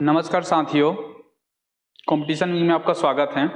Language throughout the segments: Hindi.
नमस्कार साथियों, कंपटीशन विंग में आपका स्वागत है।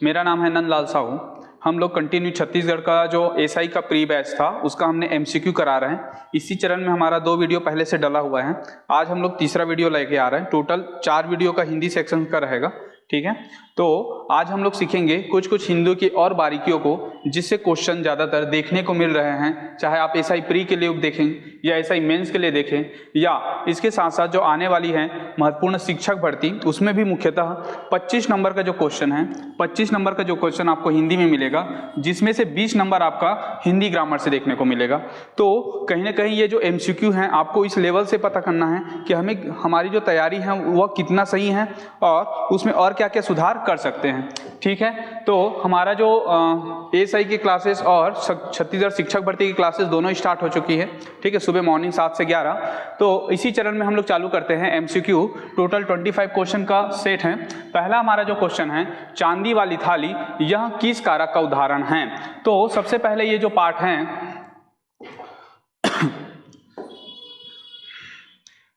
मेरा नाम है नंदलाल साहू। हम लोग कंटिन्यू छत्तीसगढ़ का जो एसआई का प्री बैच था उसका हमने एमसीक्यू करा रहे हैं। इसी चरण में हमारा 2 वीडियो पहले से डला हुआ है। आज हम लोग तीसरा वीडियो लेके आ रहे हैं। टोटल 4 वीडियो का हिंदी सेक्शन का रहेगा, ठीक है। तो आज हम लोग सीखेंगे कुछ हिंदी की और बारीकियों को, जिससे क्वेश्चन ज़्यादातर देखने को मिल रहे हैं, चाहे आप एसआई प्री के लिए देखें या एसआई मेंस के लिए देखें, या इसके साथ साथ जो आने वाली है महत्वपूर्ण शिक्षक भर्ती, उसमें भी मुख्यतः 25 नंबर का जो क्वेश्चन है, 25 नंबर का जो क्वेश्चन आपको हिंदी में मिलेगा, जिसमें से 20 नंबर आपका हिंदी ग्रामर से देखने को मिलेगा। तो कहीं ना कहीं ये जो एमसीक्यू हैं, आपको इस लेवल से पता करना है कि हमारी जो तैयारी है वह कितना सही है और उसमें और क्या क्या सुधार कर सकते हैं, ठीक है। तो हमारा जो एसआई की क्लासेस और छत्तीसगढ़ शिक्षक भर्ती की क्लासेस दोनों स्टार्ट हो चुकी है, ठीक है, सुबह मॉर्निंग 7 से 11। तो इसी चरण में हम लोग चालू करते हैं एमसीक्यू। टोटल 25 क्वेश्चन का सेट है। पहला हमारा जो क्वेश्चन है, चांदी वाली थाली यह किस कारक का उदाहरण है। तो सबसे पहले ये जो पार्ट है,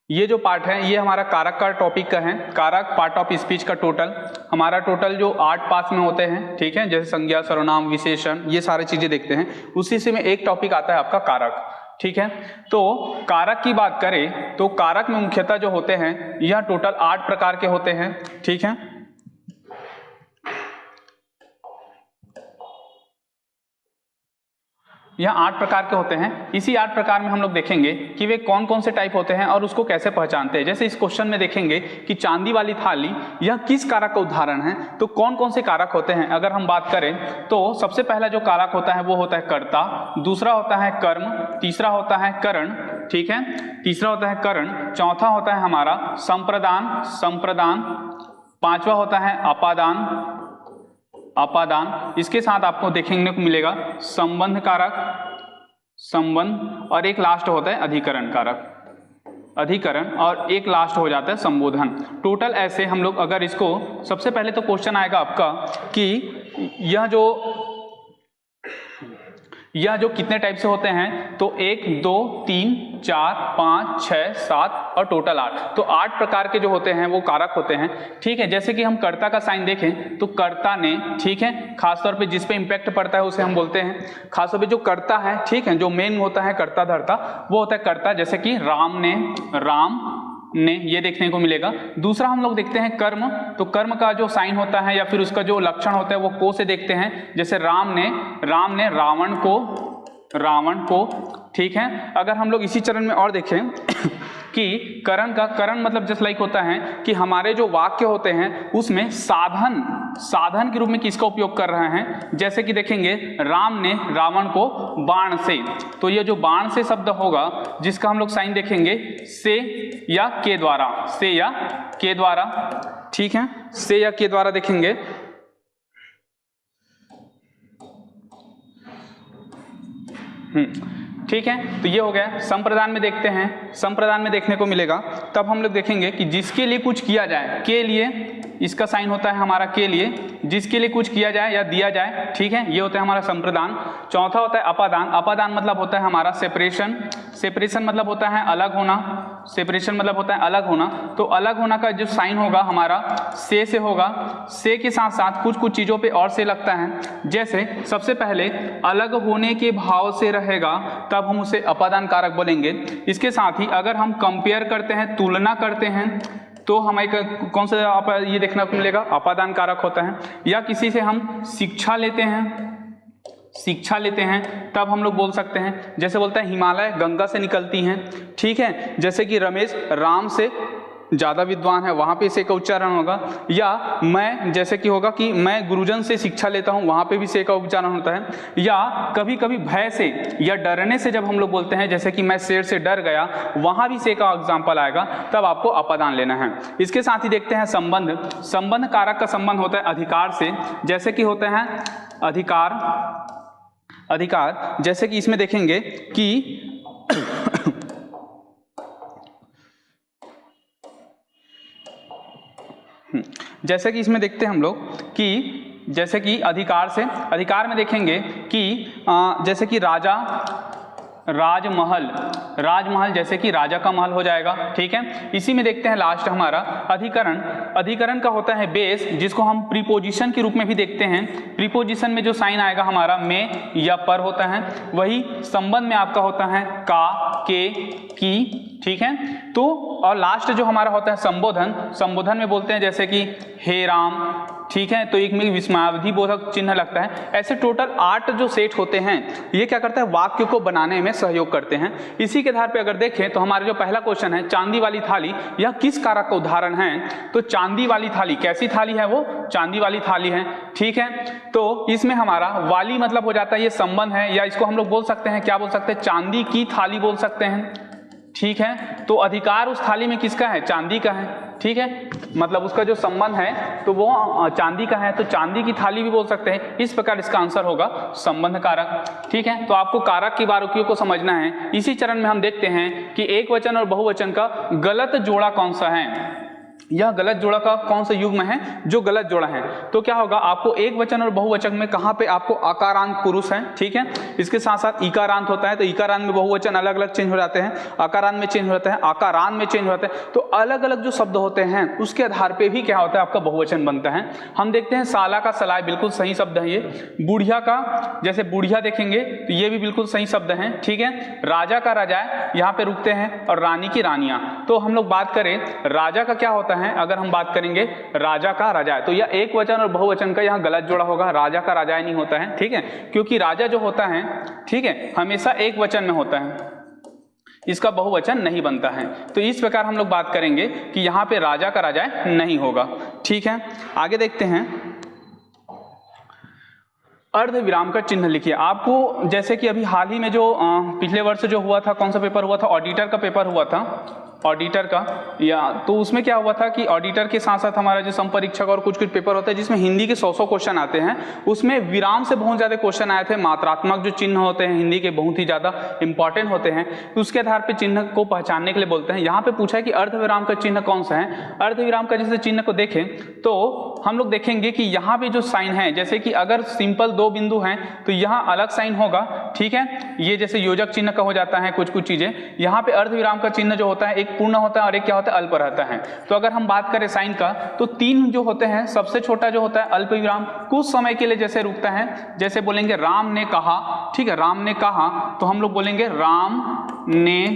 ये जो पार्ट है ये हमारा कारक का टॉपिक का है। कारक पार्ट ऑफ स्पीच का टोटल जो 8 पार्ट में होते हैं, ठीक है, जैसे संज्ञा, सर्वनाम, विशेषण, ये सारी चीजें देखते हैं। उसी से में एक टॉपिक आता है आपका कारक, ठीक है। तो कारक की बात करें तो कारक में मुख्यतः जो होते हैं यह टोटल 8 प्रकार के होते हैं, ठीक है। यह 8 प्रकार के होते हैं। इसी 8 प्रकार में हम लोग देखेंगे कि वे कौन कौन से टाइप होते हैं और उसको कैसे पहचानते हैं। जैसे इस क्वेश्चन में देखेंगे कि चांदी वाली थाली यह किस कारक का उदाहरण है, तो कौन कौन से कारक होते हैं। अगर हम बात करें तो सबसे पहला जो कारक होता है वो होता है कर्ता, दूसरा होता है कर्म, तीसरा होता है करण, ठीक है, तीसरा होता है करण, चौथा होता है हमारा संप्रदान, पांचवा होता है अपादान, इसके साथ आपको देखने को मिलेगा संबंध कारक, और एक लास्ट होता है अधिकरण कारक, और एक लास्ट हो जाता है संबोधन। टोटल ऐसे हम लोग अगर इसको, सबसे पहले तो क्वेश्चन आएगा आपका कि यह जो कितने टाइप से होते हैं, तो 1 2 3 4 5 6 7 और टोटल 8। तो 8 प्रकार के जो होते हैं वो कारक होते हैं, ठीक है। जैसे कि हम कर्ता का साइन देखें तो कर्ता ने, ठीक है, खासतौर पे जिस पे इंपैक्ट पड़ता है उसे हम बोलते हैं, खासतौर पे जो कर्ता है, ठीक है, जो मेन होता है कर्ता धर्ता, वो होता है कर्ता। जैसे कि राम ने, ये देखने को मिलेगा। दूसरा हम लोग देखते हैं कर्म। तो कर्म का जो साइन होता है या फिर उसका जो लक्षण होता है वो को से देखते हैं। जैसे राम ने रावण को, ठीक है। अगर हम लोग इसी चरण में और देखें कि करण मतलब जस्ट लाइक होता है कि हमारे जो वाक्य होते हैं उसमें साधन के रूप में किसका उपयोग कर रहे हैं। जैसे कि देखेंगे राम ने रावण को बाण से, तो ये जो बाण से शब्द होगा जिसका हम लोग साइन देखेंगे से या के द्वारा, ठीक है, से या के द्वारा देखेंगे। ठीक है, तो ये हो गया। संप्रदान में देखते हैं, संप्रदान में देखने को मिलेगा, तब हम लोग देखेंगे कि जिसके लिए कुछ किया जाए, के लिए, इसका साइन होता है हमारा के लिए, जिसके लिए कुछ किया जाए या दिया जाए, ठीक है, ये होता है हमारा संप्रदान। चौथा होता है अपादान मतलब होता है हमारा सेपरेशन मतलब होता है अलग होना, तो अलग होना का जो साइन होगा हमारा से होगा। से के साथ साथ कुछ चीजों पे और से लगता है। जैसे सबसे पहले अलग होने के भाव से रहेगा तब हम उसे अपादान कारक बोलेंगे। इसके साथ ही अगर हम कंपेयर करते हैं, तुलना करते हैं, तो हमें कौन सा ये देखने को मिलेगा, अपादान कारक होता है। या किसी से हम शिक्षा लेते हैं तब हम लोग बोल सकते हैं, जैसे बोलते हैं हिमालय गंगा से निकलती हैं, ठीक है। जैसे कि रमेश राम से ज्यादा विद्वान है, वहां पे से का उच्चारण होगा। या मैं, जैसे कि होगा कि मैं गुरुजन से शिक्षा लेता हूं, वहां पे भी से का उच्चारण होता है। या कभी कभी भय से या डरने से जब हम लोग बोलते हैं, जैसे कि मैं शेर से डर गया, वहां भी से का एग्जाम्पल आएगा, तब आपको अपादान लेना है। इसके साथ ही देखते हैं संबंध कारक का संबंध होता है अधिकार से। जैसे कि होते हैं अधिकार, जैसे कि इसमें देखेंगे कि जैसे कि इसमें देखते हैं हम लोग कि जैसे कि अधिकार में देखेंगे कि जैसे कि राजा राजमहल, राजमहल जैसे कि राजा का महल हो जाएगा, ठीक है। इसी में देखते हैं लास्ट हमारा अधिकरण। अधिकरण का होता है बेस, जिसको हम प्रीपोजिशन के रूप में भी देखते हैं। प्रीपोजिशन में जो साइन आएगा हमारा में या पर होता है, वही संबंध में आपका होता है का, के, की, ठीक है। तो और लास्ट जो हमारा होता है संबोधन, संबोधन में बोलते हैं जैसे कि हे राम, ठीक है। तो एक में विस्मयावधि बोधक चिन्ह लगता है। ऐसे टोटल 8 जो सेट होते हैं, ये क्या करता है, वाक्य को बनाने में सहयोग करते हैं। इसी के आधार पे अगर देखें तो हमारा जो पहला क्वेश्चन है, चांदी वाली थाली, यह किस कारक का उदाहरण है? तो चांदी वाली थाली, कैसी थाली है वो? चांदी वाली थाली है, ठीक है। तो इसमें हमारा वाली मतलब हो जाता है ये संबंध है, या इसको हम लोग बोल सकते हैं, क्या बोल सकते हैं, चांदी की थाली बोल सकते हैं, ठीक है। तो अधिकार उस थाली में किसका है? चांदी का है, ठीक है। मतलब उसका जो संबंध है तो वो चांदी का है, तो चांदी की थाली भी बोल सकते हैं। इस प्रकार इसका आंसर होगा संबंध कारक, ठीक है। तो आपको कारक की बारीकियों को समझना है। इसी चरण में हम देखते हैं कि एक वचन और बहुवचन का गलत जोड़ा कौन सा है। यह गलत जोड़ा का कौन सा युग्म है जो गलत जोड़ा है? तो क्या होगा, आपको एक वचन और बहुवचन में कहां पे आपको आकारांत पुरुष है, ठीक है। इसके साथ साथ इकारांत होता है, तो इकारांत में बहुवचन अलग अलग चेंज हो जाते हैं, आकारांत में चेंज होते हैं, आकारांत में चेंज होते हैं। तो अलग अलग जो शब्द होते हैं उसके आधार पे भी क्या होता है, आपका बहुवचन बनता है। हम देखते हैं साला का सलाय, बिल्कुल सही शब्द है ये। बुढ़िया का, जैसे बुढ़िया देखेंगे तो ये भी बिल्कुल सही शब्द है, ठीक है। राजा का राजाए, यहाँ पे रुकते हैं, और रानी की रानियां। तो हम लोग बात करें राजा का क्या होता है, अगर हम बात करेंगे राजा का राजाए, तो यह एक वचन और बहुवचन का यहाँ गलत जोड़ा होगा, राजा का राजाए नहीं होता है, ठीक है। क्योंकि राजा जो होता है, ठीक है, हमेशा एक वचन में होता है, इसका बहुवचन नहीं बनता है। तो इस प्रकार हम लोग बात करेंगे कि यहाँ पे राजा का राजाए नहीं होगा, ठीक है। आगे देखते हैं, अर्ध विराम का चिन्ह लिखिए। आपको जैसे कि अभी हाल ही में जो पिछले वर्ष जो हुआ था, कौन सा पेपर हुआ था, ऑडिटर का पेपर हुआ था, ऑडिटर का, या तो उसमें क्या हुआ था कि ऑडिटर के साथ साथ हमारा जो संपरीक्षक और कुछ कुछ पेपर होता है जिसमें हिंदी के 100 क्वेश्चन आते हैं, उसमें विराम से बहुत ज्यादा क्वेश्चन आए थे। मात्रात्मक जो चिन्ह होते हैं हिंदी के बहुत ही ज्यादा इंपॉर्टेंट होते हैं, तो उसके आधार पर चिन्ह को पहचानने के लिए बोलते हैं। यहाँ पे पूछा है कि अर्ध विराम का चिन्ह कौन सा है। अर्ध विराम का जैसे चिन्ह को देखें तो हम लोग देखेंगे कि यहाँ पे जो साइन है, जैसे कि अगर सिंपल 2 बिंदु हैं तो यहाँ अलग साइन होगा, ठीक है। ये जैसे योजक चिन्ह का हो जाता है कुछ कुछ चीजें। यहाँ पे अर्ध विराम का चिन्ह जो होता है एक पूर्ण होता है और एक क्या होता है, अल्प रहता है। तो अगर हम बात करें साइन का, तो 3 जो होते हैं, सबसे छोटा जो होता है अल्प विराम, कुछ समय के लिए जैसे रुकता है, जैसे बोलेंगे राम ने कहा, ठीक है, राम ने कहा, तो हम लोग बोलेंगे राम ने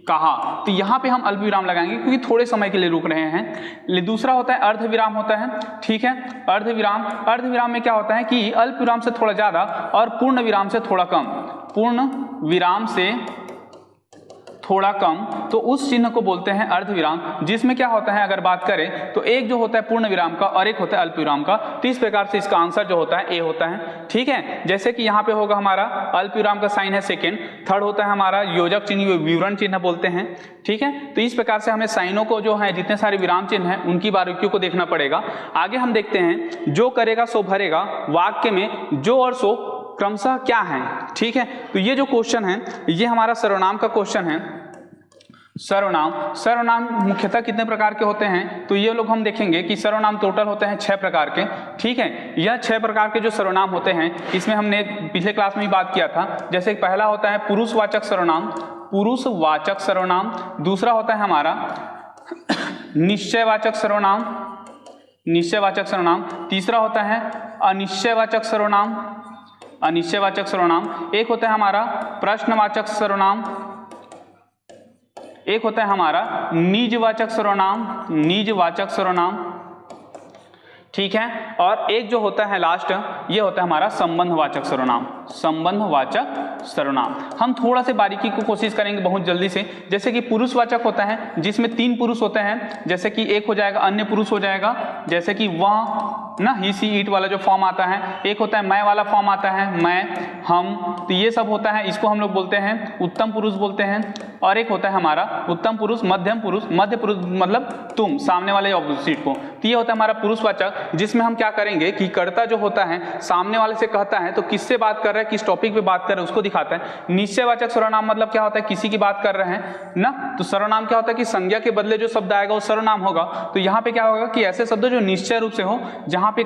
कहा, तो यहाँ पे हम अल्प विराम लगाएंगे क्योंकि थोड़े समय के लिए रुक रहे हैं। दूसरा होता है अर्ध विराम होता है, ठीक है। अर्ध विराम, अर्ध विराम में क्या होता है कि अल्प विराम से थोड़ा ज्यादा और पूर्ण विराम से थोड़ा कम, पूर्ण विराम से थोड़ा कम, तो उस चिन्ह को बोलते हैं अर्ध विराम। जिसमें क्या होता है, अगर बात करें तो एक जो होता है पूर्ण विराम का और एक होता है अल्प विराम का। तो इस प्रकार से इसका आंसर जो होता है ए होता है, ठीक है। जैसे कि यहाँ पे होगा हमारा अल्प विराम का साइन है सेकेंड, थर्ड होता है हमारा योजक चिन्ह, विवरण चिन्ह बोलते हैं, ठीक है। तो इस प्रकार से हमें साइनों को जो है, जितने सारे विराम चिन्ह हैं उनकी बारीकियों को देखना पड़ेगा। आगे हम देखते हैं, जो करेगा सो भरेगा, वाक्य में जो और सो क्रमशः क्या है, ठीक है। तो ये जो क्वेश्चन है ये हमारा सर्वनाम का क्वेश्चन है। सर्वनाम, सर्वनाम मुख्यतः कितने प्रकार के होते हैं, तो ये लोग हम देखेंगे कि सर्वनाम टोटल होते हैं 6 प्रकार के, ठीक है। यह 6 प्रकार के जो सर्वनाम होते हैं, इसमें हमने पिछले क्लास में ही बात किया था। जैसे पहला होता है पुरुषवाचक सर्वनाम, पुरुषवाचक सर्वनाम। दूसरा होता है हमारा निश्चयवाचक सर्वनाम, निश्चयवाचक सर्वनाम। तीसरा होता है अनिश्चयवाचक सर्वनाम, अनिश्चयवाचक सर्वनाम। एक होता है हमारा प्रश्नवाचक सर्वनाम, एक होता है हमारा निजवाचक सर्वनाम, निजवाचक सर्वनाम, ठीक है। और एक जो होता है लास्ट, ये होता है हमारा संबंधवाचक सर्वनाम, संबंधवाचक सर्वनाम। हम थोड़ा से बारीकी को कोशिश करेंगे बहुत जल्दी से। जैसे कि पुरुषवाचक होता है जिसमें 3 पुरुष होते हैं, जैसे कि एक हो जाएगा अन्य पुरुष हो जाएगा, जैसे कि वह ना, ही सी इट वाला जो फॉर्म आता है। एक होता है मैं वाला फॉर्म आता है, मैं, हम, तो ये सब होता है, इसको हम लोग बोलते हैं उत्तम पुरुष बोलते हैं। और एक होता है हमारा उत्तम पुरुष, मध्यम पुरुष, मध्य पुरुष मतलब तुम, सामने वाले ऑपोजिट को। तो ये होता है हमारा पुरुषवाचक, जिसमें हम क्या करेंगे कि कर्ता जो होता है सामने वाले से कहता है तो किससे बात कर रहा है, किस टॉपिक पे बात कर रहे हैं उसको दिखाता है। निश्चयवाचक सर्वनाम मतलब क्या होता है, किसी की बात कर रहे हैं ना, तो सर्वनाम क्या होता है कि संज्ञा के बदले जो शब्द आएगा वो सर्वनाम होगा। तो यहाँ पे क्या होगा कि ऐसे शब्द जो निश्चय रूप से हो, जहाँ पे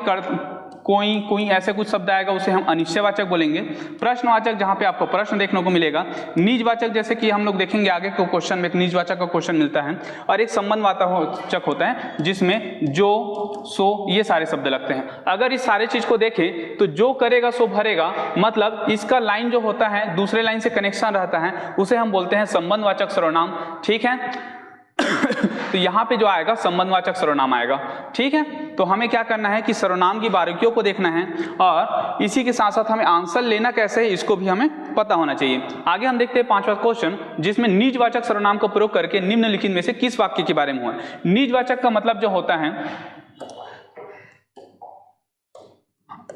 कोई ऐसे कुछ शब्द आएगा उसे हम अनिश्चयवाचक बोलेंगे। प्रश्नवाचक जहां पे आपको प्रश्न देखने को मिलेगा। निजवाचक जैसे कि हम लोग देखेंगे आगे के क्वेश्चन में एक निजवाचक का क्वेश्चन मिलता है। और एक संबंधवाचक होता है जिसमें जो, सो ये सारे शब्द लगते हैं। अगर इस सारे चीज को देखें तो जो करेगा सो भरेगा, मतलब इसका लाइन जो होता है दूसरे लाइन से कनेक्शन रहता है उसे हम बोलते हैं संबंधवाचक सर्वनाम। ठीक है तो यहाँ पे जो आएगा संबंधवाचक सर्वनाम आएगा। ठीक है, तो हमें क्या करना है कि सर्वनाम की बारीकियों को देखना है और इसी के साथ साथ हमें आंसर लेना कैसे है इसको भी हमें पता होना चाहिए। आगे हम देखते हैं 5वां क्वेश्चन, जिसमें निजवाचक सर्वनाम का प्रयोग करके निम्नलिखित में से किस वाक्य के बारे में हुआ। निजवाचक का मतलब जो होता है,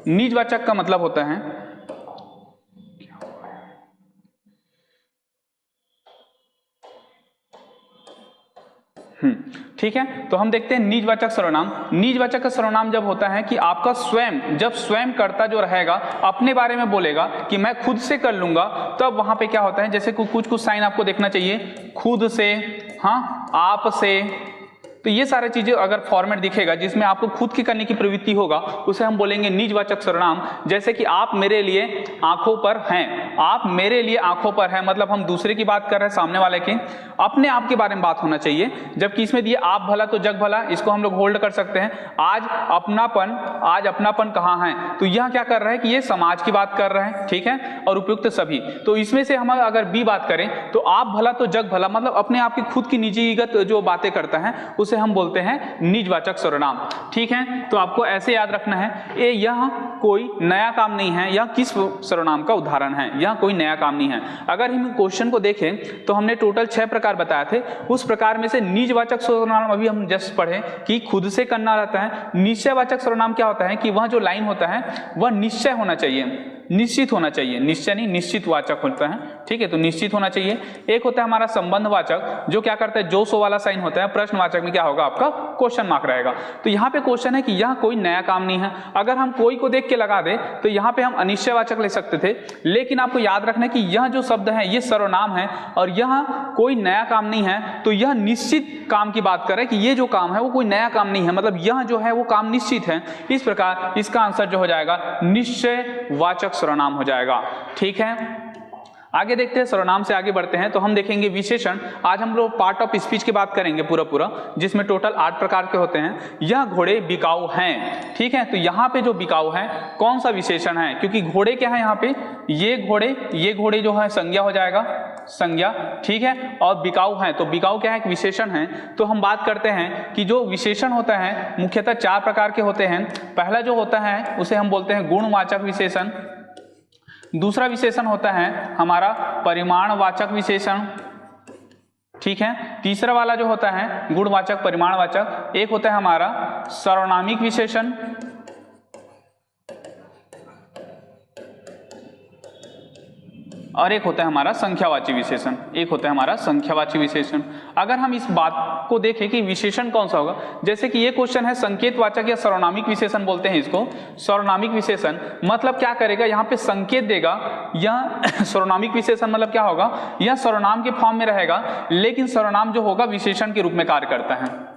निजवाचक का मतलब होता है, ठीक है, तो हम देखते हैं निजवाचक सर्वनाम। निजवाचक का सर्वनाम जब होता है कि आपका स्वयं, जब स्वयं कर्ता जो रहेगा अपने बारे में बोलेगा कि मैं खुद से कर लूंगा, तब वहां पे क्या होता है, जैसे कुछ साइन आपको देखना चाहिए, खुद से, हाँ, आप से, तो ये सारी चीजें अगर फॉर्मेट दिखेगा जिसमें आपको खुद की करने की प्रवृत्ति होगा उसे हम बोलेंगे निजवाचक सर्वनाम। जैसे कि आप मेरे लिए आंखों पर हैं, आप मेरे लिए आंखों पर हैं, मतलब हम दूसरे की बात कर रहे हैं, सामने वाले की, अपने आप के बारे में बात होना चाहिए। जबकि इसमें दिए आप भला तो जग भला, इसको हम लोग होल्ड कर सकते हैं। आज अपनापन कहाँ है, तो यह क्या कर रहा है कि ये समाज की बात कर रहे हैं। ठीक है, और उपयुक्त सभी, तो इसमें से हम अगर बी बात करें तो आप भला तो जग भला, मतलब अपने आप की खुद की निजीगत जो बातें करता है उसे हम बोलते हैं निजवाचक सर्वनाम। ठीक है, तो आपको ऐसे याद रखना है, यह कोई नया काम नहीं है, यह किस सर्वनाम का उदाहरण है, यह कोई नया काम नहीं है। अगर हम क्वेश्चन को देखें तो हमने टोटल 6 प्रकार बताए थे, उस प्रकार में से निजवाचक सर्वनाम अभी हम जस्ट पढ़े कि खुद से करना रहता है। निश्चयवाचक सर्वनाम क्या होता है कि वह जो लाइन होता है वह निश्चय होना चाहिए, निश्चित होना चाहिए, निश्चय नहीं निश्चित वाचक होता है। ठीक है, तो निश्चित होना चाहिए। एक होता है हमारा संबंधवाचक जो क्या करता है, जो सो वाला साइन होता है। प्रश्नवाचक में क्या होगा, आपका क्वेश्चन मार्क रहेगा। तो यहाँ पे क्वेश्चन है कि यह कोई नया काम नहीं है। अगर हम कोई को देख के लगा दे तो यहाँ पे हम अनिश्चयवाचक ले सकते थे, लेकिन आपको याद रखना है कि यह जो शब्द है ये सर्वनाम है और यह कोई नया काम नहीं है, तो यह निश्चित काम की बात कर रहा है कि ये जो काम है वो कोई नया काम नहीं है, मतलब यह जो है वो काम निश्चित है। इस प्रकार इसका आंसर जो हो जाएगा निश्चयवाचक सर्वनाम हो जाएगा। ठीक है, आगे देखते हैं, सर्वनाम से आगे बढ़ते हैं तो हम देखेंगे विशेषण। आज हम लोग पार्ट ऑफ स्पीच की बात करेंगे पूरा, जिसमें टोटल 8 प्रकार के होते हैं। यह घोड़े बिकाऊ हैं। ठीक है, तो यहाँ पे जो बिकाऊ है कौन सा विशेषण है, क्योंकि घोड़े क्या है यहाँ पे, ये घोड़े जो है संज्ञा हो जाएगा, संज्ञा। ठीक है, और बिकाऊ है, तो बिकाऊ क्या है, एक विशेषण है। तो हम बात करते हैं कि जो विशेषण होता है मुख्यतः 4 प्रकार के होते हैं। पहला जो होता है उसे हम बोलते हैं गुणवाचक विशेषण। दूसरा विशेषण होता है हमारा परिमाणवाचक विशेषण। ठीक है, तीसरा वाला जो होता है गुणवाचक परिमाणवाचक। एक होता है हमारा सार्वनामिक विशेषण, और एक होता है हमारा संख्यावाची विशेषण। अगर हम इस बात को देखें कि विशेषण कौन सा होगा, जैसे कि ये क्वेश्चन है संकेतवाचक या सार्वनामिक विशेषण बोलते हैं इसको। सार्वनामिक विशेषण मतलब क्या करेगा, यहाँ पे संकेत देगा। यह सार्वनामिक विशेषण मतलब क्या होगा, यह सर्वनाम के फॉर्म में रहेगा, लेकिन सर्वनाम जो होगा विशेषण के रूप में कार्य करता है।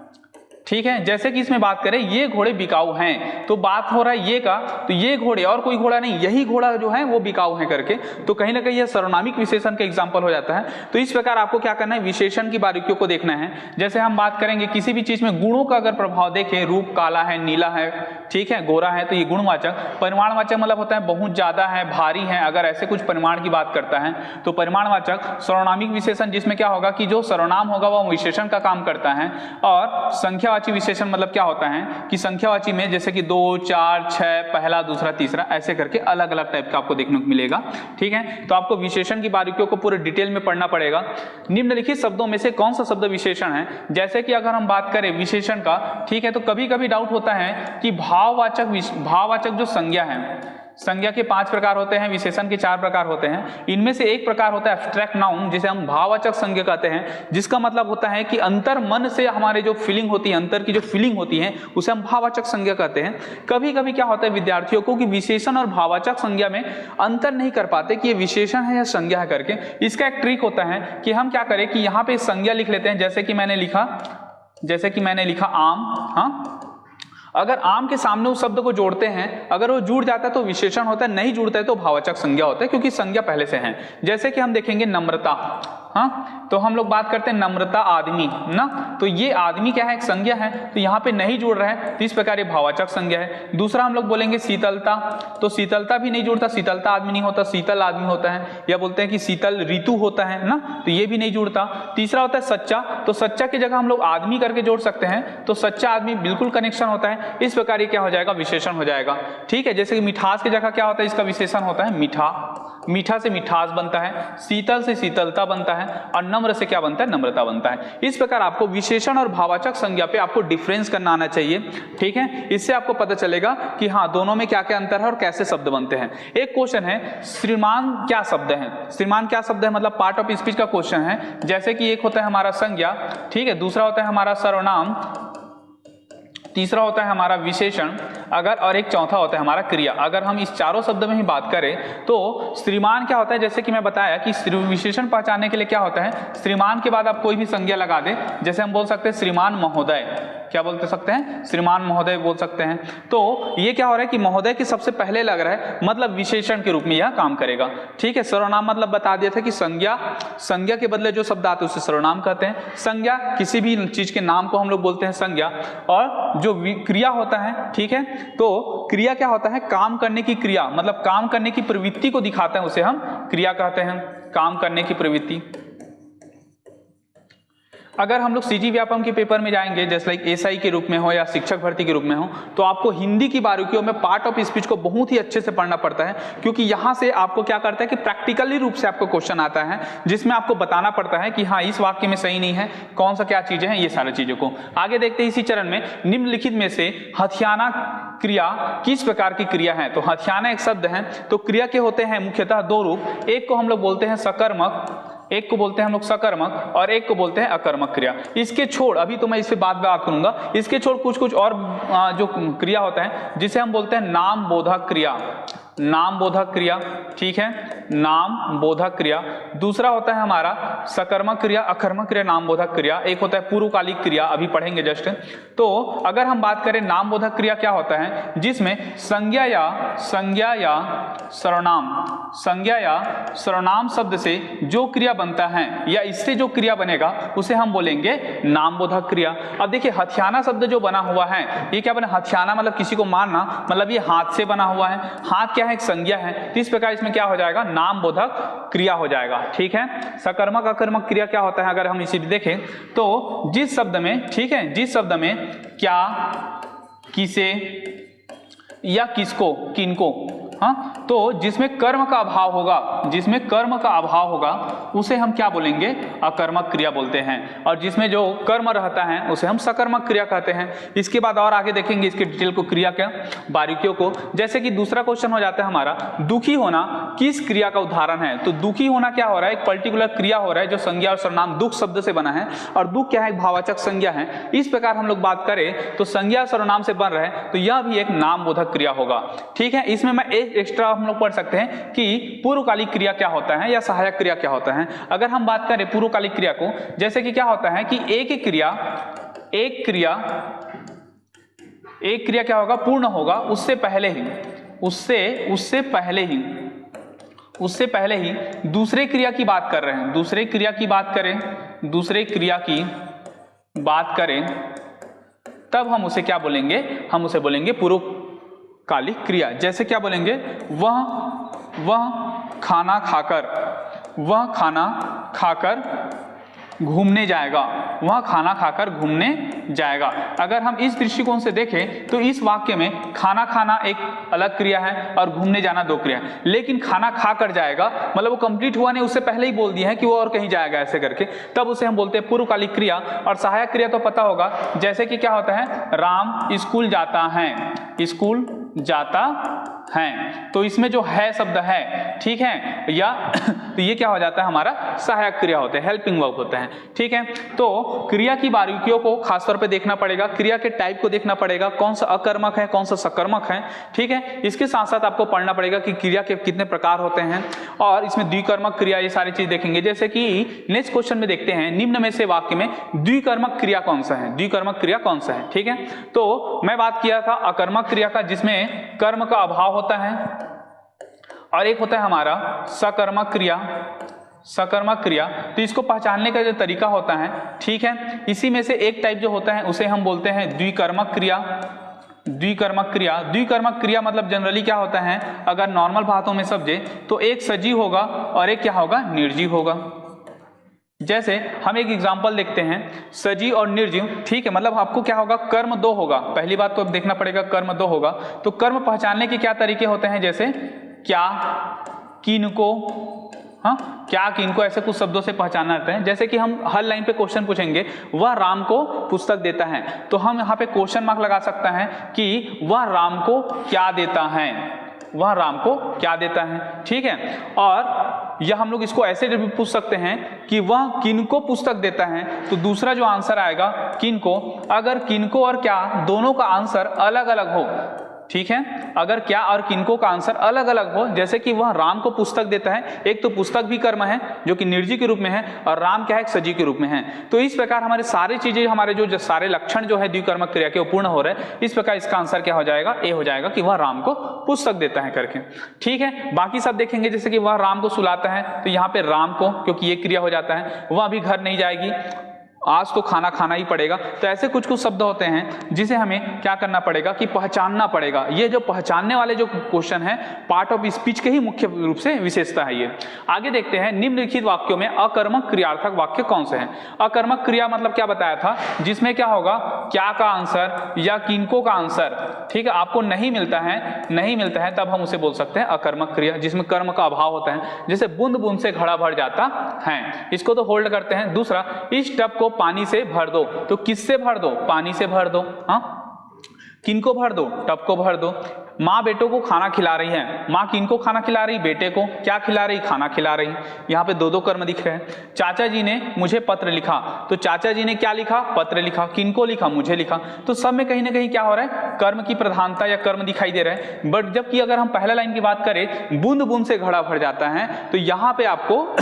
ठीक है, जैसे कि इसमें बात करें ये घोड़े बिकाऊ हैं, तो बात हो रहा है ये का, तो ये घोड़े और कोई घोड़ा नहीं, यही घोड़ा जो है वो बिकाऊ है करके, तो कहीं ना कहीं यह सर्वनामिक विशेषण का एग्जांपल हो जाता है। तो इस प्रकार आपको क्या करना है, विशेषण की बारीकियों को देखना है। जैसे हम बात करेंगे किसी भी चीज में गुणों का अगर प्रभाव देखें, रूप काला है, नीला है, ठीक है, गोरा है, तो ये गुणवाचक। परिमाणवाचक मतलब होता है बहुत ज्यादा है, भारी है, अगर ऐसे कुछ परिमाण की बात करता है तो परिमाणवाचक। सार्वनामिक विशेषण जिसमें क्या होगा कि जो सर्वनाम होगा वह विशेषण का काम करता है। और संख्यावाची विशेषण मतलब क्या होता है कि संख्यावाची में जैसे कि 2, 4, 6, पहला, दूसरा, तीसरा, ऐसे करके अलग अलग टाइप का आपको देखने को मिलेगा। ठीक है, तो आपको विशेषण की बारीकियों को पूरे डिटेल में पढ़ना पड़ेगा। निम्नलिखित शब्दों में से कौन सा शब्द विशेषण है, जैसे कि अगर हम बात करें विशेषण का, ठीक है, तो कभी कभी डाउट होता है कि भाववाचक जो संज्ञा है, संज्ञा के 5 प्रकार होते हैं, विशेषण के 4 प्रकार होते हैं। इनमें से एक प्रकार होता है एब्स्ट्रैक्ट नाउन, जिसे हम भाववाचक संज्ञा कहते हैं, जिसका मतलब होता है कि अंतर मन से हमारे जो फीलिंग होती है, अंतर की जो फीलिंग होती है उसे हम भाववाचक संज्ञा कहते हैं। कभी कभी क्या होता है विद्यार्थियों को कि विशेषण और भाववाचक संज्ञा में अंतर नहीं कर पाते कि ये विशेषण है या संज्ञा है करके। इसका एक ट्रिक होता है कि हम क्या करें कि यहाँ पे संज्ञा लिख लेते हैं, जैसे कि मैंने लिखा आम, हाँ, अगर आम के सामने उस शब्द को जोड़ते हैं, अगर वो जुड़ जाता है तो विशेषण होता है, नहीं जुड़ता है तो भाववाचक संज्ञा होता है, क्योंकि संज्ञा पहले से है। जैसे कि हम देखेंगे नम्रता, हाँ, तो हम लोग बात करते हैं नम्रता आदमी ना, तो ये आदमी क्या है, एक संज्ञा है, तो यहाँ पे नहीं जुड़ रहा है, तो इस प्रकार ये भाववाचक संज्ञा है। दूसरा हम लोग बोलेंगे शीतलता, तो शीतलता भी नहीं जुड़ता, शीतलता आदमी नहीं होता, शीतल आदमी होता है, या बोलते हैं कि शीतल ऋतु होता है ना, तो ये भी नहीं जुड़ता। तीसरा होता है सच्चा, तो सच्चा की जगह हम लोग आदमी करके जोड़ सकते हैं, तो सच्चा आदमी बिल्कुल कनेक्शन होता है, इस प्रकार ये क्या हो जाएगा, विशेषण हो जाएगा। ठीक है, जैसे कि मिठास की जगह क्या होता है, इसका विशेषण होता है मीठा, मीठा से मिठास बनता है, शीतल से शीतलता बनता है, और नम्र से क्या बनता है, नम्रता बनता है। इस प्रकार आपको विशेषण और भाववाचक संज्ञा पे आपको डिफरेंस करना आना चाहिए। ठीक है, इससे आपको पता चलेगा कि हाँ दोनों में क्या क्या अंतर है और कैसे शब्द बनते हैं। एक क्वेश्चन है श्रीमान क्या शब्द है, श्रीमान क्या शब्द है मतलब पार्ट ऑफ स्पीच का क्वेश्चन है। जैसे कि एक होता है हमारा संज्ञा, ठीक है, दूसरा होता है हमारा सर्वनाम, तीसरा होता है हमारा विशेषण, अगर और एक चौथा होता है हमारा क्रिया। अगर हम इस चारों शब्द में ही बात करें तो श्रीमान क्या होता है, जैसे कि मैं बताया कि विशेषण पहचानने के लिए क्या होता है, श्रीमान के बाद आप कोई भी संज्ञा लगा दे, जैसे हम बोल सकते हैं श्रीमान महोदय, क्या बोलते सकते हैं, श्रीमान महोदय बोल सकते हैं। तो ये क्या हो रहा है कि महोदय के सबसे पहले लग रहा है, मतलब विशेषण के रूप में यह काम करेगा। ठीक है, सर्वनाम मतलब बता दिया था कि संज्ञा, संज्ञा के बदले जो शब्द आते हैं उसे सर्वनाम कहते हैं। संज्ञा किसी भी चीज के नाम को हम लोग बोलते हैं संज्ञा, और जो क्रिया होता है, ठीक है, तो क्रिया क्या होता है, काम करने की क्रिया, मतलब काम करने की प्रवृत्ति को दिखाते हैं, उसे हम क्रिया कहते हैं, काम करने की प्रवृत्ति। अगर हम लोग सीजी व्यापम के पेपर में जाएंगे, जैसे लाइक एसआई के रूप में हो या शिक्षक भर्ती के रूप में हो, तो आपको हिंदी की बारीकियों में पार्ट ऑफ स्पीच को बहुत ही अच्छे से पढ़ना पड़ता है, क्योंकि यहाँ से आपको क्या करता है कि प्रैक्टिकली रूप से आपको क्वेश्चन आता है, जिसमें आपको बताना पड़ता है कि हाँ इस वाक्य में सही नहीं है, कौन सा क्या चीजें हैं, ये सारी चीजों को। आगे देखते हैं इसी चरण में, निम्नलिखित में से हथियाना क्रिया किस प्रकार की क्रिया है। तो हथियाना एक शब्द है, तो क्रिया के होते हैं मुख्यतः दो रूप, एक को हम लोग बोलते हैं सकर्मक, एक को बोलते हैं हम लोग सकर्मक, और एक को बोलते हैं अकर्मक क्रिया। इसके छोड़, अभी तो मैं इस पे बाद में बात करूंगा, इसके छोड़ कुछ कुछ और जो क्रिया होता है जिसे हम बोलते हैं नाम बोधक क्रिया, नाम बोधक क्रिया। ठीक है, नाम बोधक क्रिया। दूसरा होता है हमारा सकर्मक क्रिया, अकर्मक क्रिया, नाम बोधक क्रिया। एक होता है पूर्वकालिक क्रिया, अभी पढ़ेंगे जस्ट। तो अगर हम बात करें नाम बोधक क्रिया क्या होता है, जिसमें संज्ञा या सर्वनाम, संज्ञा या सर्वनाम शब्द से जो क्रिया बनता है या इससे जो क्रिया बनेगा उसे हम बोलेंगे नाम बोधक क्रिया। अब देखिए हथियाना शब्द जो बना हुआ है, ये क्या बना, हथियाना मतलब किसी को मारना, मतलब ये हाथ से बना हुआ है, हाथ क्या है, एक संज्ञा है, तो इस प्रकार इसमें क्या हो जाएगा, नाम बोधक क्रिया हो जाएगा। ठीक है, सकर्मक अकर्मक क्रिया क्या होता है, अगर हम इसे देखें तो जिस शब्द में, ठीक है, जिस शब्द में क्या, किसे या किसको, किनको, हाँ, तो जिसमें कर्म का अभाव होगा, जिसमें कर्म का अभाव होगा उसे हम क्या बोलेंगे, अकर्मक क्रिया बोलते हैं, और जिसमें जो कर्म रहता है उसे हम सकर्मक क्रिया कहते हैं। इसके बाद और आगे देखेंगे इसके डिटेल को, क्रिया के बारीकियों को। जैसे कि दूसरा क्वेश्चन हो जाता है हमारा, दुखी होना किस क्रिया का उदाहरण है। तो दुखी होना क्या हो रहा है, एक पर्टिकुलर क्रिया हो रहा है जो संज्ञा और सर्वनाम दुख शब्द से बना है, और दुख क्या है, एक भाववाचक संज्ञा है। इस प्रकार हम लोग बात करें तो संज्ञा सर्वनाम से बन रहा है, तो यह भी एक नाम बोधक क्रिया होगा। ठीक है, इसमें मैं एक एक्स्ट्रा हम लोग पढ़ सकते हैं कि पूर्वकालिक क्रिया क्या होता है या सहायक क्रिया क्या होता है। अगर हम बात करें पूर्वकालिक क्रिया को, जैसे कि क्या होता है कि एक क्रिया क्या होगा, पूर्ण होगा उससे पहले ही, उससे पहले ही दूसरे क्रिया की बात कर रहे हैं, दूसरे क्रिया की बात करें तब हम उसे क्या बोलेंगे, हम उसे बोलेंगे पूर्वकालिक क्रिया। जैसे क्या बोलेंगे, वह खाना खाकर घूमने जाएगा, वह खाना खाकर घूमने जाएगा। अगर हम इस दृष्टिकोण से देखें तो इस वाक्य में खाना खाना एक अलग क्रिया है और घूमने जाना दो क्रिया है, लेकिन खाना खाकर जाएगा मतलब वो कंप्लीट हुआ नहीं, उससे पहले ही बोल दिया है कि वो और कहीं जाएगा ऐसे करके, तब उसे हम बोलते हैं पूर्वकालिक क्रिया। और सहायक क्रिया तो पता होगा, जैसे कि क्या होता है, राम स्कूल जाता है, स्कूल जाता हैं, तो इसमें जो है शब्द है, ठीक है, या तो ये क्या हो जाता है, हमारा सहायक क्रिया होते हैं, हेल्पिंग वर्ब होते हैं, ठीक है। तो क्रिया की बारीकियों को खासतौर पे देखना पड़ेगा, क्रिया के टाइप को देखना पड़ेगा, कौन सा अकर्मक है, कौन सा सकर्मक है, ठीक है। इसके साथ साथ आपको पढ़ना पड़ेगा कि क्रिया के कितने प्रकार होते हैं, और इसमें द्विकर्मक क्रिया, ये सारी चीज देखेंगे। जैसे कि नेक्स्ट क्वेश्चन में देखते हैं, निम्न में से वाक्य में द्विकर्मक क्रिया कौन सा है, द्विकर्मक क्रिया कौन सा है, ठीक है। तो मैं बात किया था अकर्मक क्रिया का, जिसमें कर्म का अभाव होता है, और एक होता है हमारा सकर्मक क्रिया, सकर्मक क्रिया। तो इसको पहचानने का जो तरीका होता है, ठीक है, इसी में से एक टाइप जो होता है उसे हम बोलते हैं द्विकर्मक क्रिया। द्विकर्मक क्रिया, द्विकर्मक क्रिया मतलब जनरली क्या होता है, अगर नॉर्मल बातों में समझे तो एक सजीव होगा और एक क्या होगा, निर्जीव होगा। जैसे हम एक एग्जांपल देखते हैं, सजीव और निर्जीव, ठीक है, मतलब आपको क्या होगा, कर्म दो होगा, पहली बात तो अब देखना पड़ेगा कर्म दो होगा। तो कर्म पहचानने के क्या तरीके होते हैं, जैसे क्या, किनको, हाँ, क्या किनको, ऐसे कुछ शब्दों से पहचाना जाता है। जैसे कि हम हर लाइन पे क्वेश्चन पूछेंगे, वह राम को पुस्तक देता है, तो हम यहाँ पे क्वेश्चन मार्क लगा सकते हैं कि वह राम को क्या देता है, वह राम को क्या देता है, ठीक है। और या हम लोग इसको ऐसे भी पूछ सकते हैं कि वह किनको पुस्तक देता है, तो दूसरा जो आंसर आएगा किनको। अगर किनको और क्या दोनों का आंसर अलग अलग हो, ठीक है, अगर क्या और किनको का आंसर अलग अलग हो, जैसे कि वह राम को पुस्तक देता है, एक तो पुस्तक भी कर्म है जो कि निर्जीव के रूप में है, और राम क्या है, सजीव के रूप में है। तो इस प्रकार हमारे सारी चीजें, हमारे जो सारे लक्षण जो है द्विकर्मक क्रिया के पूर्ण हो रहे हैं, इस प्रकार इसका आंसर क्या हो जाएगा, ए हो जाएगा कि वह राम को पुस्तक देता है करके, ठीक है। बाकी सब देखेंगे, जैसे कि वह राम को सुलाता है, तो यहाँ पे राम को, क्योंकि ये क्रिया हो जाता है, वह अभी घर नहीं जाएगी, आज तो खाना खाना ही पड़ेगा। तो ऐसे कुछ कुछ शब्द होते हैं जिसे हमें क्या करना पड़ेगा कि पहचानना पड़ेगा। ये जो पहचानने वाले जो क्वेश्चन है, पार्ट ऑफ स्पीच के ही मुख्य रूप से विशेषता है ये। आगे देखते हैं, निम्नलिखित वाक्यों में अकर्मक क्रियार्थक वाक्य कौन से हैं। अकर्मक क्रिया मतलब क्या बताया था, जिसमें क्या होगा, क्या का आंसर या किनको का आंसर, ठीक है, आपको नहीं मिलता है, तब हम उसे बोल सकते हैं अकर्मक क्रिया, जिसमें कर्म का अभाव होता है। जैसे बूंद बूंद से घड़ा भर जाता है, इसको तो होल्ड करते हैं। दूसरा, इस टब को पानी से भर दो, तो किससे भर दो, पानी से भर दो, हाँ, किनको भर दो, टब को भर दो। माँ बेटों को खाना खिला रही है, माँ किनको खाना खिला रही, बेटे को, क्या खिला रही, खाना खिला रही। यहाँ पे दो दो कर्म दिख रहे हैं। चाचा जी ने मुझे पत्र लिखा, तो चाचा जी ने क्या लिखा, पत्र लिखा, किनको लिखा, मुझे लिखा। तो सब में कहीं ना कहीं क्या हो रहा है, कर्म की प्रधानता या कर्म दिखाई दे रहा है। बट जबकि अगर हम पहला लाइन की बात करें, बूंद बूंद से घड़ा भर जाता है, तो यहाँ पे आपको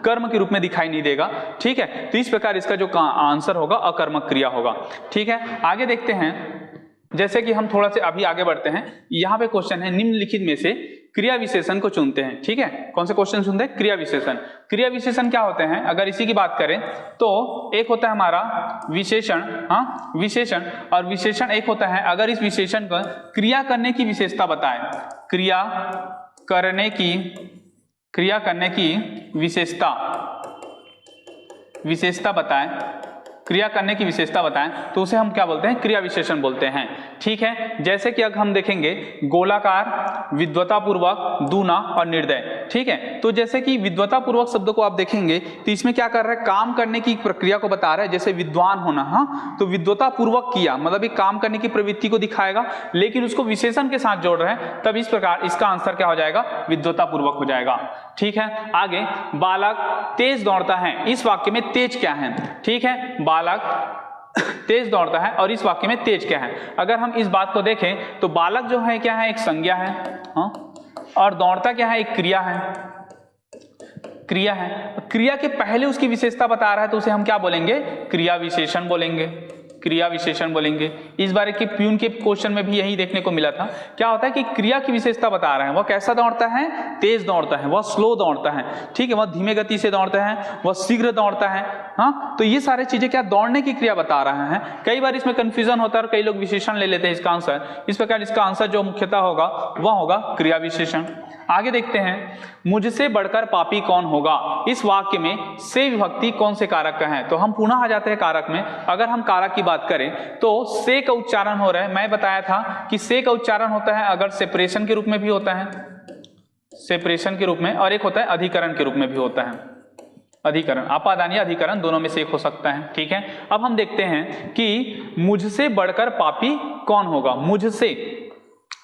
कर्म के रूप में दिखाई नहीं देगा, ठीक है। तो इस प्रकार इसका जो आंसर होगा अकर्मक क्रिया होगा, ठीक है। आगे देखते हैं, जैसे कि हम थोड़ा से अभी आगे बढ़ते हैं, यहाँ पे क्वेश्चन है, निम्नलिखित में से क्रिया विशेषण को चुनते हैं, ठीक है। कौन से क्वेश्चन चुनते हैं, क्रिया विशेषण। क्रिया विशेषण क्या होते हैं, अगर इसी की बात करें तो एक होता है हमारा विशेषण, हाँ, विशेषण, और विशेषण एक होता है अगर इस विशेषण को क्रिया करने की विशेषता बताए, क्रिया करने की विशेषता बताए, क्रिया करने की विशेषता बताएं, तो उसे हम क्या बोलते हैं, क्रिया विशेषण बोलते हैं, ठीक है। जैसे कि अगर हम देखेंगे गोलाकार, विद्वतापूर्वक, दूना और निर्दय, ठीक है। तो जैसे कि विद्वतापूर्वक शब्द को आप देखेंगे तो इसमें क्या कर रहा है, काम करने की प्रक्रिया को बता रहा है, जैसे विद्वान होना, हाँ, तो विद्वतापूर्वक किया मतलब एक काम करने की प्रवृत्ति को दिखाएगा, लेकिन उसको विशेषण के साथ जोड़ रहे हैं, तब इस प्रकार इसका आंसर क्या हो जाएगा, विद्वतापूर्वक हो जाएगा, ठीक है। आगे, बालक तेज दौड़ता है, इस वाक्य में तेज क्या है, ठीक है, बालक तेज दौड़ता है, और इस वाक्य में तेज क्या है। अगर हम इस बात को देखें तो बालक जो है क्या है, एक संज्ञा है, हाँ, और दौड़ता क्या है, एक क्रिया है, क्रिया है। क्रिया के पहले उसकी विशेषता बता रहा है, तो उसे हम क्या बोलेंगे, क्रिया विशेषण बोलेंगे, क्रिया विशेषण बोलेंगे। इस बार के प्यून के क्वेश्चन में भी यही देखने को मिला था। क्या होता है कि क्रिया की विशेषता बता रहे हैं, वह कैसा दौड़ता है, तेज दौड़ता है, वह स्लो दौड़ता है, ठीक है, वह धीमे गति से दौड़ता है, वह शीघ्र दौड़ता है, हाँ। तो ये सारी चीजें क्या दौड़ने की क्रिया बता रहे हैं। कई बार इसमें कंफ्यूजन होता है और कई लोग विशेषण ले लेते हैं इसका आंसर। इस प्रकार इसका आंसर जो मुख्यतः होगा वह होगा क्रिया विशेषण। आगे देखते हैं, मुझसे बढ़कर पापी कौन होगा, इस वाक्य में से विभक्ति कौन से कारक का है। तो हम पुनः आ जाते हैं कारक में। अगर हम कारक की बात करें तो से का उच्चारण हो रहा है, मैं बताया था कि से का उच्चारण होता है अगर सेपरेशन के रूप में भी होता है, सेपरेशन के रूप में, और एक होता है अधिकरण के रूप में भी होता है, अधिकरण, अपादान या अधिकरण दोनों में से एक हो सकता है, ठीक है। अब हम देखते हैं कि मुझसे बढ़कर पापी कौन होगा, मुझसे,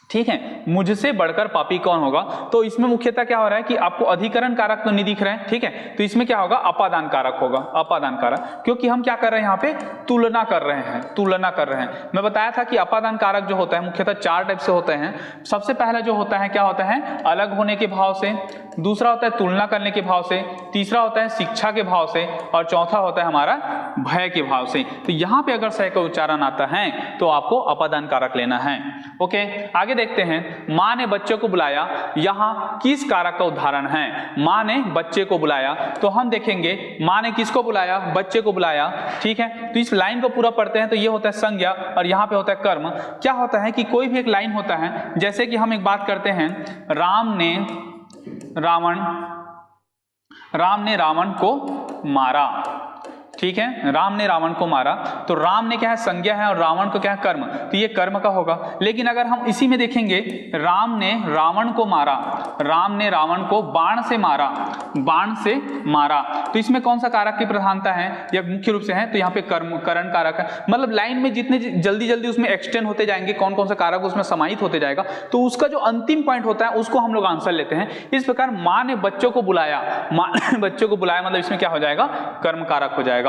ठीक है, मुझसे बढ़कर पापी कौन होगा। तो इसमें मुख्यतः क्या हो रहा है कि आपको अधिकरण कारक तो नहीं दिख रहे हैं, ठीक है, तो इसमें क्या होगा, अपादान कारक होगा, अपादान कारक, क्योंकि हम क्या कर रहे हैं यहाँ पे तुलना कर रहे हैं, तुलना कर रहे हैं। मैं बताया था कि अपादान कारक जो होता है मुख्यतः 4 टाइप से होते हैं। सबसे पहला जो होता है क्या होता है, अलग होने के भाव से, दूसरा होता है तुलना करने के भाव से, तीसरा होता है शिक्षा के भाव से, और चौथा होता है हमारा भय के भाव से। तो यहाँ पे अगर सह का उच्चारण आता है तो आपको अपादान कारक लेना है। ओके, आगे देखते हैं, माँ ने बच्चे को बुलाया, यहाँ किस कारक का उदाहरण है। माँ ने बच्चे को बुलाया, तो हम देखेंगे माँ ने किसको बुलाया, बच्चे को बुलाया, ठीक है। तो इस लाइन को पूरा पढ़ते हैं तो ये होता है संज्ञा और यहाँ पे होता है कर्म। क्या होता है कि कोई भी एक लाइन होता है, जैसे कि हम एक बात करते हैं, राम ने रावण को मारा, ठीक है, राम ने रावण को मारा, तो राम ने क्या है, संज्ञा है, और रावण को क्या है, कर्म, तो ये कर्म का होगा। लेकिन अगर हम इसी में देखेंगे, राम ने रावण को मारा, राम ने रावण को बाण से मारा, बाण से मारा, तो इसमें कौन सा कारक की प्रधानता है या मुख्य रूप से है, तो यहाँ पे कर्म, करण कारक है। मतलब लाइन में जितने जल्दी जल्दी उसमें एक्सटेंड होते जाएंगे, कौन कौन सा कारक उसमें समाहित होते जाएगा, तो उसका जो अंतिम पॉइंट होता है उसको हम लोग आंसर लेते हैं। इस प्रकार माँ ने बच्चों को बुलाया, माँ ने बच्चों को बुलाया, मतलब इसमें क्या हो जाएगा, कर्म कारक हो जाएगा,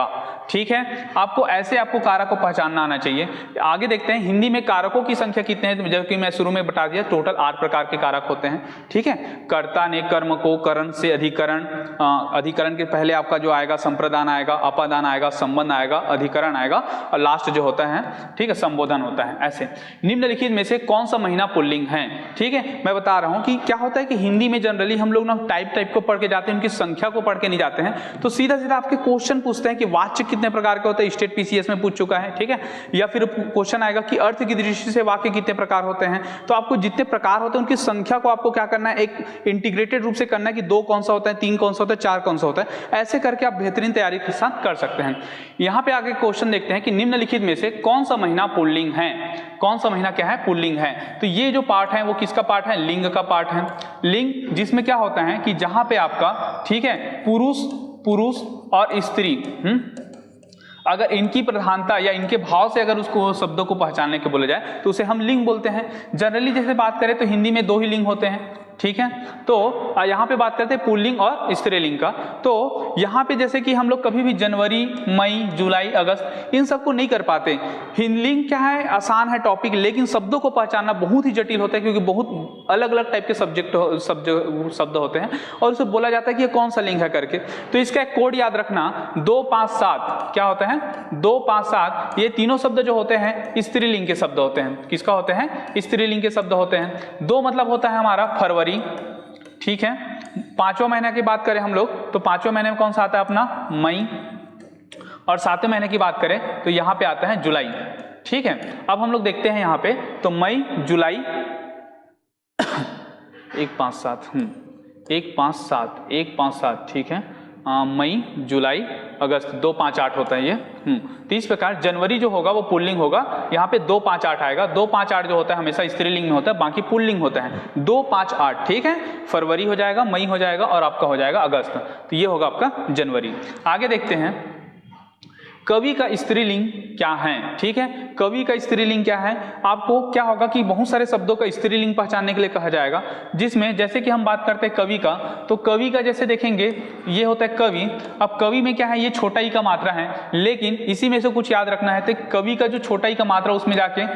ठीक है। आपको ऐसे आपको कारक को पहचानना आना चाहिए। आगे देखते हैं, हिंदी में कारकों की संख्या कितने हैं, जबकि मैं शुरू में बता दिया टोटल 8 प्रकार के कारक होते हैं, ठीक है। कर्ता ने कर्म को, करण से अधिकरण, अधिकरण के पहले आपका जो आएगा संप्रदान आएगा, अपादान आएगा, संबंध आएगा, अधिकरण आएगा, और लास्ट जो होता है, ठीक है, संबोधन होता है। ऐसे निम्नलिखित में से कौन सा महीना पुल्लिंग है, ठीक है। मैं बता रहा हूं कि क्या होता है कि हिंदी में जनरली हम लोग ना टाइप को पढ़ के जाते हैं, उनकी संख्या को पढ़ के नहीं जाते हैं, तो सीधा सीधा आपके क्वेश्चन पूछते हैं कि वाच्य कितने प्रकार के होते हैं, स्टेट पीसीएस में पूछ चुका है, ठीक है। या फिर क्वेश्चन आएगा कि अर्थ की दृष्टि से वाक्य कितने प्रकार होते हैं, तो आपको जितने प्रकार होते हैं उनकी संख्या को आपको क्या करना है, एक इंटीग्रेटेड रूप से करना है कि 2 कौन सा होता है, 3 कौन सा होता है, 4 कौन सा होता है। ऐसे करके आप बेहतरीन तैयारी के साथ कर सकते हैं। यहाँ पे आगे क्वेश्चन देखते हैं कि निम्नलिखित में से कौन सा महीना पुल्लिंग है, कौन सा महीना क्या है, पुल्लिंग है। तो ये जो पार्ट है वो किसका पार्ट है, लिंग का पार्ट है। लिंग जिसमें क्या होता है कि जहां पे आपका, ठीक है, पुरुष और स्त्री, अगर इनकी प्रधानता या इनके भाव से अगर उसको शब्दों को पहचानने के बोला जाए तो उसे हम लिंग बोलते हैं। जनरली जैसे बात करें तो हिंदी में 2 ही लिंग होते हैं, ठीक है। तो यहाँ पे बात करते हैं पुल्लिंग और स्त्रीलिंग का। तो यहाँ पे जैसे कि हम लोग कभी भी जनवरी, मई, जुलाई, अगस्त इन सबको नहीं कर पाते। हिंदलिंग क्या है, आसान है टॉपिक, लेकिन शब्दों को पहचानना बहुत ही जटिल होता है, क्योंकि बहुत अलग अलग टाइप के शब्द होते हैं और उसे बोला जाता है कि ये कौन सा लिंग है करके। तो इसका एक कोड याद रखना, 2, 5, 7 क्या होता है, 2, 5, 7 ये तीनों शब्द जो होते हैं स्त्रीलिंग के शब्द होते हैं। किसका होते हैं, स्त्रीलिंग के शब्द होते हैं। 2 मतलब होता है हमारा फरवरी, ठीक है। 5वें महीने की बात करें हम लोग तो 5वें महीने में कौन सा आता है अपना, मई, और 7वें महीने की बात करें तो यहां पे आता है जुलाई, ठीक है। अब हम लोग देखते हैं यहां पे तो मई, जुलाई 1, 5, 7 1, 5, 7 1, 5, 7, ठीक है। मई, जुलाई, अगस्त 2, 5, 8 होता है ये। तो इस प्रकार जनवरी जो होगा वो पुल्लिंग होगा, यहाँ पे 2, 5, 8 आएगा। 2, 5, 8 जो होता है हमेशा स्त्रीलिंग में होता है, बाकी पुल्लिंग होता है। 2, 5, 8, ठीक है। फरवरी हो जाएगा, मई हो जाएगा और आपका हो जाएगा अगस्त, तो ये होगा आपका जनवरी। आगे देखते हैं कवि का स्त्रीलिंग क्या है, ठीक है। कवि का स्त्रीलिंग क्या है, आपको क्या होगा कि बहुत सारे शब्दों का स्त्रीलिंग पहचानने के लिए कहा जाएगा, जिसमें जैसे कि हम बात करते हैं कवि का, तो कवि का जैसे देखेंगे ये होता है कवि। अब कवि में क्या है, ये छोटा ई का मात्रा है, लेकिन इसी में से कुछ याद रखना है। तो कवि का जो छोटा ई का मात्रा उसमें जाके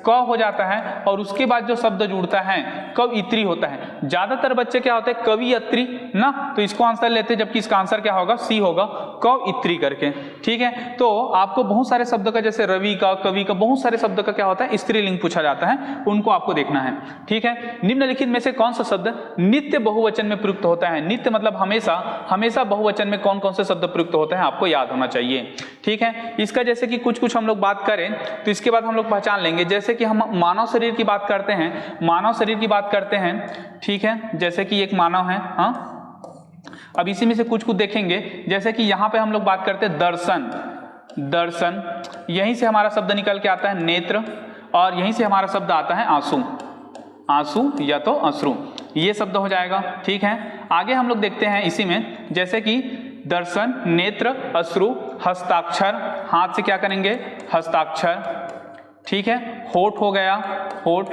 क हो जाता है और उसके बाद जो शब्द जुड़ता है कवियत्री होता है। ज्यादातर बच्चे क्या होते हैं कवियत्री ना, तो इसको आंसर लेते हैं, जबकि इसका आंसर क्या होगा, सी होगा, कवियत्री करके, ठीक है। तो आपको बहुत सारे शब्द का, जैसे रवि का, कवि का, बहुत सारे शब्द का क्या होता है स्त्रीलिंग पूछा जाता है, उनको आपको देखना है, ठीक है। निम्नलिखित में से कौन सा शब्द नित्य बहुवचन में प्रयुक्त होता है। नित्य मतलब हमेशा, हमेशा बहुवचन में कौन कौन से शब्द प्रयुक्त होते हैं आपको याद होना चाहिए, ठीक है। इसका जैसे कि कुछ हम लोग बात करें तो इसके बाद हम लोग पहचान लेंगे। जैसे कि हम मानव शरीर की बात करते हैं, मानव शरीर की बात करते हैं, ठीक है। जैसे कि एक मानव है, अब इसी में से कुछ देखेंगे। जैसे कि यहाँ पे हम लोग बात करते हैं दर्शन, दर्शन, यहीं से हमारा शब्द निकल के आता है नेत्र, और यहीं से हमारा शब्द आता है आंसू, आंसू या तो अश्रु, ये शब्द हो जाएगा, ठीक है। आगे हम लोग देखते हैं इसी में, जैसे कि दर्शन, नेत्र, अश्रु, हस्ताक्षर, हाथ से क्या करेंगे, हस्ताक्षर, ठीक है। होठ हो गया, होठ,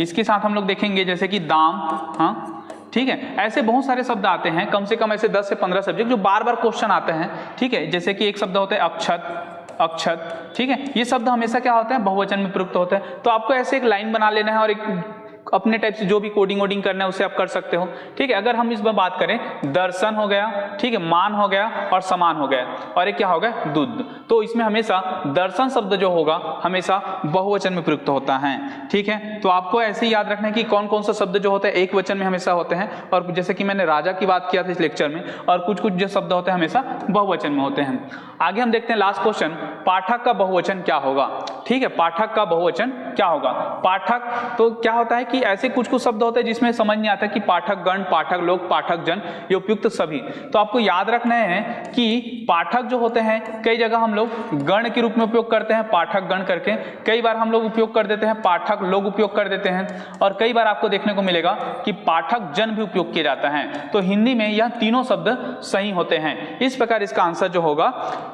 इसके साथ हम लोग देखेंगे जैसे कि दाम, हाँ ठीक है, ऐसे बहुत सारे शब्द आते हैं, कम से कम ऐसे 10 से 15 सब्जेक्ट जो बार बार क्वेश्चन आते हैं, ठीक है। जैसे कि एक शब्द होता है अक्षत, अक्षत, ठीक है, ये शब्द हमेशा क्या होता है, बहुवचन में प्रयुक्त होता है। तो आपको ऐसे एक लाइन बना लेना है और एक अपने टाइप से जो भी कोडिंग वोडिंग करना है उससे आप कर सकते हो, ठीक है। अगर हम इसमें बात करें, दर्शन हो गया, ठीक है, मान हो गया और समान हो गया, और एक क्या हो गया, दूध। तो इसमें हमेशा दर्शन शब्द जो होगा हमेशा बहुवचन में प्रयुक्त होता है, ठीक है। तो आपको ऐसे ही याद रखना है कि कौन कौन सा शब्द जो होता है एक वचन में हमेशा होते हैं, और जैसे कि मैंने राजा की बात किया था इस लेक्चर में, और कुछ कुछ जो शब्द होते हैं हमेशा बहुवचन में होते हैं। आगे हम देखते हैं लास्ट क्वेश्चन, पाठक का बहुवचन क्या होगा, ठीक है। पाठक का बहुवचन क्या होगा, पाठक तो क्या होता है कि ऐसे कुछ कुछ शब्द होते हैं जिसमें समझ नहीं आता कि पाठक गण, पाठक लोग, पाठक जन, ये उपयुक्त सभी। तो आपको याद रखना है कि पाठक जो होते हैं कई जगह हम लोग गण के रूप में उपयोग करते हैं, पाठक गण करके, कई बार हम लोग उपयोग कर देते हैं पाठक लोग उपयोग कर देते हैं, और कई बार आपको देखने को मिलेगा कि पाठक जन भी उपयोग किया जाता है। तो हिंदी में यह तीनों शब्द सही होते हैं। इस प्रकार इसका आंसर जो होगा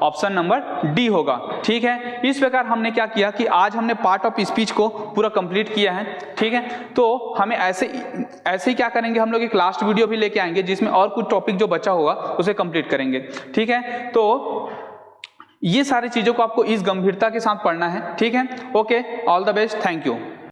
ऑप्शन नंबर डी होगा, ठीक है। इस प्रकार हमने क्या किया कि आज हमने पार्ट ऑफ स्पीच को पूरा कंप्लीट किया है, ठीक है। तो हमें ऐसे ही क्या करेंगे, हम लोग एक लास्ट वीडियो भी लेके आएंगे जिसमें और कुछ टॉपिक जो बचा होगा उसे कंप्लीट करेंगे, ठीक है। तो ये सारी चीजों को आपको इस गंभीरता के साथ पढ़ना है, ठीक है। Okay, all the best, thank you.